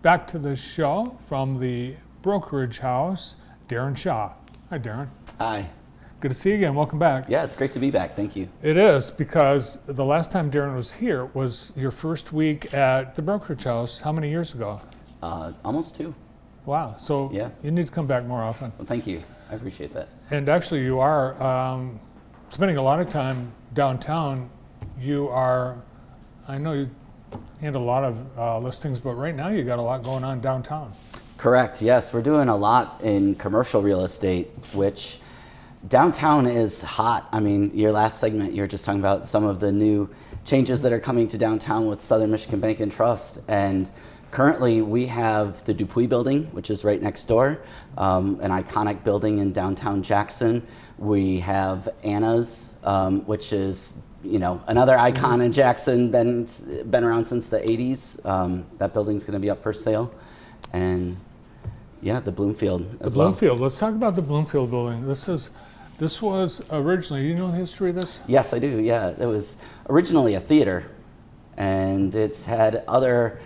back to the show from the Brokerage House, Darin Shaw. Hi, Darin. Hi. Good to see you again. Welcome back. Yeah, it's great to be back. Thank you. It is, because the last time Darin was here was your first week at the Brokerage House. How many years ago? Almost 2. Wow. So Yeah. You need to come back more often. Well, thank you. I appreciate that. And actually, you are spending a lot of time downtown. I know you handle a lot of listings, but right now you got a lot going on downtown. Correct. Yes, we're doing a lot in commercial real estate, which downtown is hot. I mean, your last segment, you were just talking about some of the new changes that are coming to downtown with Southern Michigan Bank and Trust. And currently we have the Dupuis building, which is right next door, an iconic building in downtown Jackson. We have Anna's, which is another icon in Jackson, been around since the 80s. That building's going to be up for sale. And yeah, the Bloomfield as well. Bloomfield. Let's talk about the Bloomfield building. This was originally, you know the history of this? Yes, I do. Yeah, it was originally a theater, and it's had other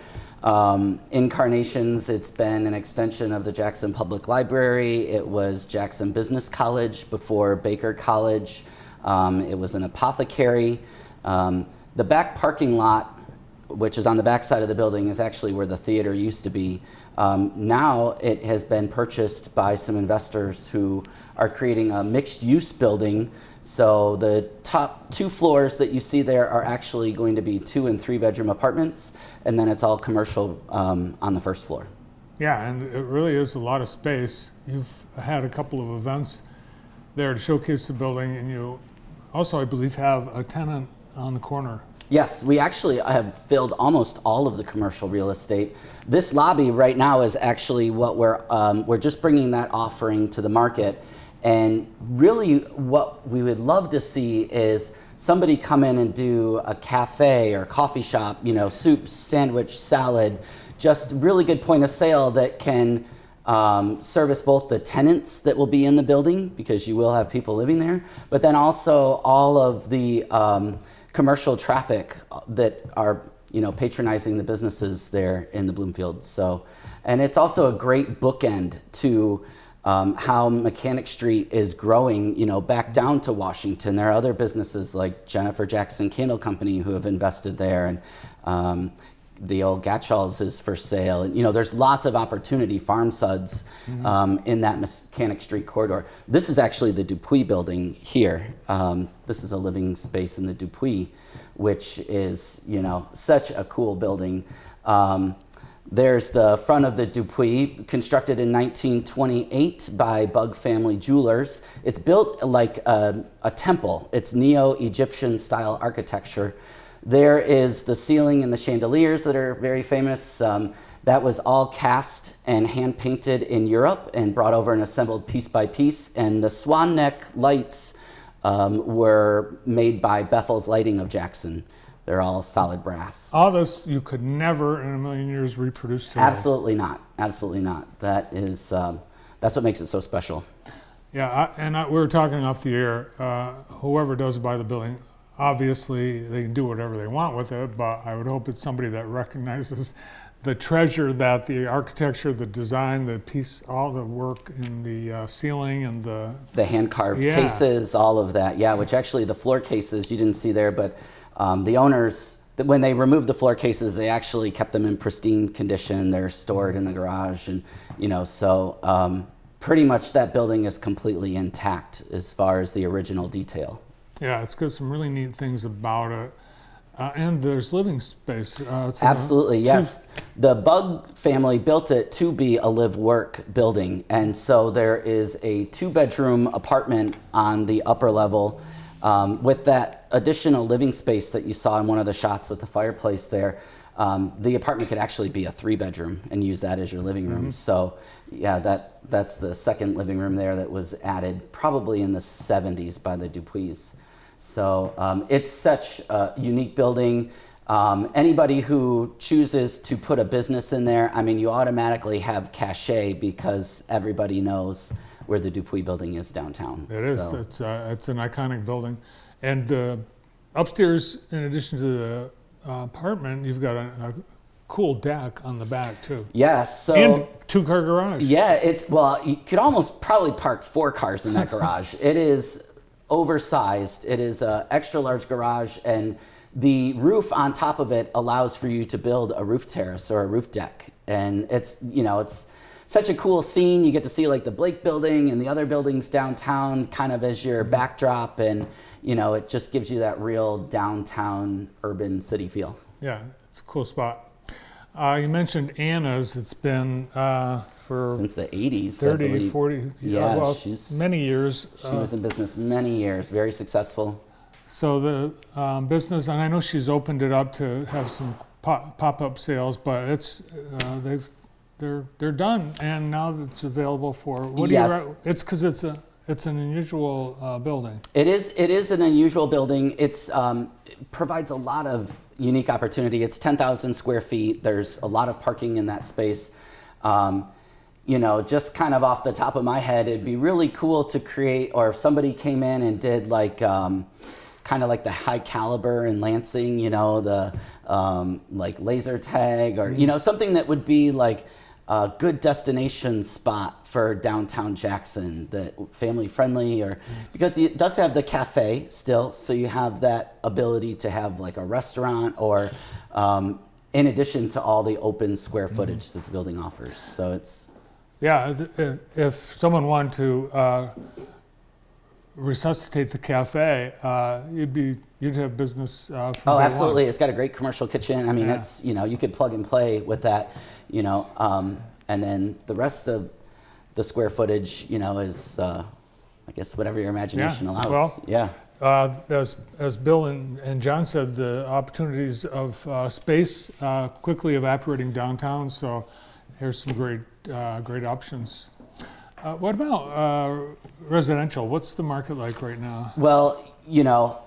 incarnations. It's been an extension of the Jackson Public Library. It was Jackson Business College before Baker College. It was an apothecary. The back parking lot, which is on the back side of the building, is actually where the theater used to be. Now it has been purchased by some investors who are creating a mixed-use building. So the top 2 floors that you see there are actually going to be 2 and 3 bedroom apartments, and then it's all commercial on the first floor. Yeah, and it really is a lot of space. You've had a couple of events there to showcase the building, and you also, I believe, have a tenant on the corner. Yes, we actually have filled almost all of the commercial real estate. This lobby right now is actually what we're just bringing that offering to the market. And really what we would love to see is somebody come in and do a cafe or coffee shop, soup, sandwich, salad, just really good point of sale that can service both the tenants that will be in the building, because you will have people living there, but then also all of the commercial traffic that are patronizing the businesses there in the Bloomfield. So, and it's also a great bookend to how Mechanic Street is growing, back down to Washington. There are other businesses like Jennifer Jackson Candle Company who have invested there, and the old Gatchall's is for sale. And there's lots of opportunity, farm suds, in that Mechanic Street corridor. This is actually the Dupuis building here. This is a living space in the Dupuis, which is, such a cool building. There's the front of the Dupuis, constructed in 1928 by Bug Family Jewelers. It's built like a temple. It's Neo-Egyptian style architecture. There is the ceiling and the chandeliers that are very famous. That was all cast and hand painted in Europe and brought over and assembled piece by piece. And the swan neck lights were made by Bethel's Lighting of Jackson. They're all solid brass. All this you could never in a million years reproduce today. Absolutely not. Absolutely not. That is, that's what makes it so special. Yeah, we were talking off the air. Whoever does buy the building, obviously they can do whatever they want with it, but I would hope it's somebody that recognizes the treasure that the architecture, the design, the piece, all the work in the ceiling and the hand-carved cases, all of that. Yeah, which actually the floor cases you didn't see there, but the owners, when they removed the floor cases, they actually kept them in pristine condition. They're stored in the garage, and so pretty much that building is completely intact as far as the original detail. Yeah, it's got some really neat things about it. And there's living space. Absolutely, yes. The Bug family built it to be a live-work building. And so there is a 2-bedroom apartment on the upper level with that additional living space that you saw in one of the shots with the fireplace there. The apartment could actually be a 3-bedroom and use that as your living room. So yeah, that's the second living room there that was added probably in the 70s by the Dupuis. So it's such a unique building. Anybody who chooses to put a business in there, I mean, you automatically have cachet because everybody knows where the Dupuis building is downtown. It is. It's an iconic building. And upstairs, in addition to the apartment, you've got a cool deck on the back too. Yes. So And two-car garage. yeah, you could almost probably park 4 cars in that garage. It is oversized. It is an extra large garage, and the roof on top of it allows for you to build a roof terrace or a roof deck. And it's such a cool scene. You get to see like the Blake building and the other buildings downtown kind of as your backdrop, and it just gives you that real downtown urban city feel. Yeah, it's a cool spot. You mentioned Anna's. It's been for Since the 80s, 30, 40, Yeah, well, she's- many years. She was in business many years, very successful. So the business, and I know she's opened it up to have some pop-up sales, but it's they're done, and now it's available for. What do Yes. It's because it's an unusual building. It is an unusual building. It provides a lot of unique opportunity. It's 10,000 square feet. There's a lot of parking in that space. Just kind of off the top of my head, it'd be really cool to create, or if somebody came in and did like kind of like the high caliber in Lansing, the like laser tag, or something that would be like a good destination spot for downtown Jackson, that family friendly, or because it does have the cafe still, so you have that ability to have like a restaurant, or in addition to all the open square footage that the building offers. So it's if someone wanted to resuscitate the cafe, you'd have business from day one. absolutely. It's got a great commercial kitchen. I mean, it's you could plug and play with that, and then the rest of the square footage, is I guess whatever your imagination allows. Well, as Bill and John said, the opportunities of space quickly evaporating downtown. So here's some great options. What about residential? What's the market like right now? Well,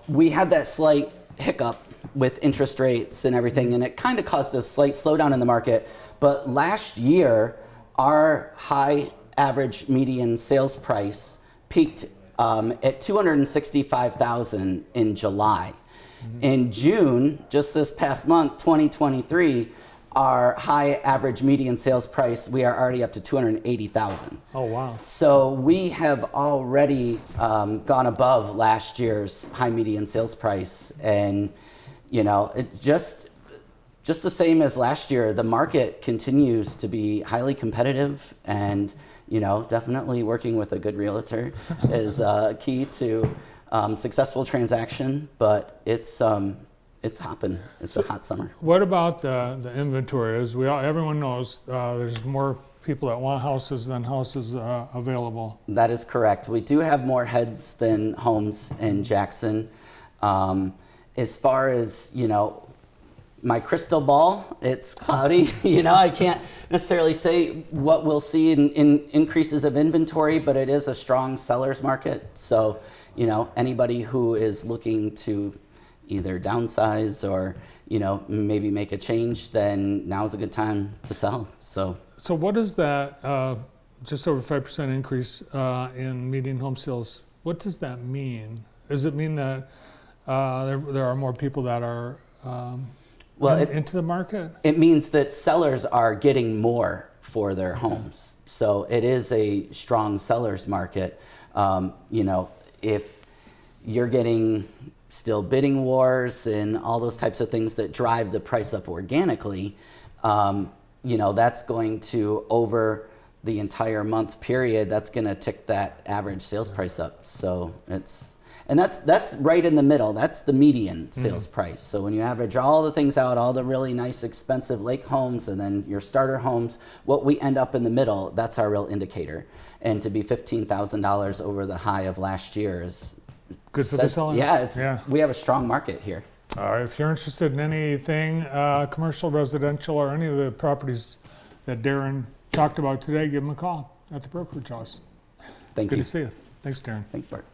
we had that slight hiccup with interest rates and everything, and it kind of caused a slight slowdown in the market. But last year, our high average median sales price peaked at $265,000 in July. In June, just this past month, 2023, our high average median sales price, we are already up to $280,000. Oh, wow. So we have already gone above last year's high median sales price. And, it just the same as last year, the market continues to be highly competitive, and, definitely working with a good realtor is key to successful transaction, but it's hopping. It's a hot summer. What about the inventory? As everyone knows, there's more people that want houses than houses available. That is correct. We do have more heads than homes in Jackson. As far as, my crystal ball, it's cloudy. I can't necessarily say what we'll see in increases of inventory, but it is a strong seller's market. So, anybody who is looking to either downsize or, maybe make a change, then now's a good time to sell. So what is that just over 5% increase in median home sales? What does that mean? Does it mean that there are more people that are into the market? It means that sellers are getting more for their homes. So it is a strong seller's market. If you're getting still bidding wars and all those types of things that drive the price up organically, that's going to, over the entire month period, that's going to tick that average sales price up. So that's right in the middle. That's the median sales price. So when you average all the things out, all the really nice expensive lake homes and then your starter homes, what we end up in the middle, that's our real indicator. And to be $15,000 over the high of last year is good for the seller. We have a strong market here. If you're interested in anything commercial, residential, or any of the properties that Darin talked about today, give him a call at the Brokerage House. Thank you. Good to see you. Thanks, Darin. Thanks, Bart.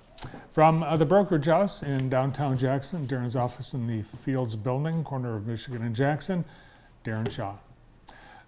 From the Brokerage House in downtown Jackson, Darin's office in the Fields Building, corner of Michigan and Jackson, Darin Shaw.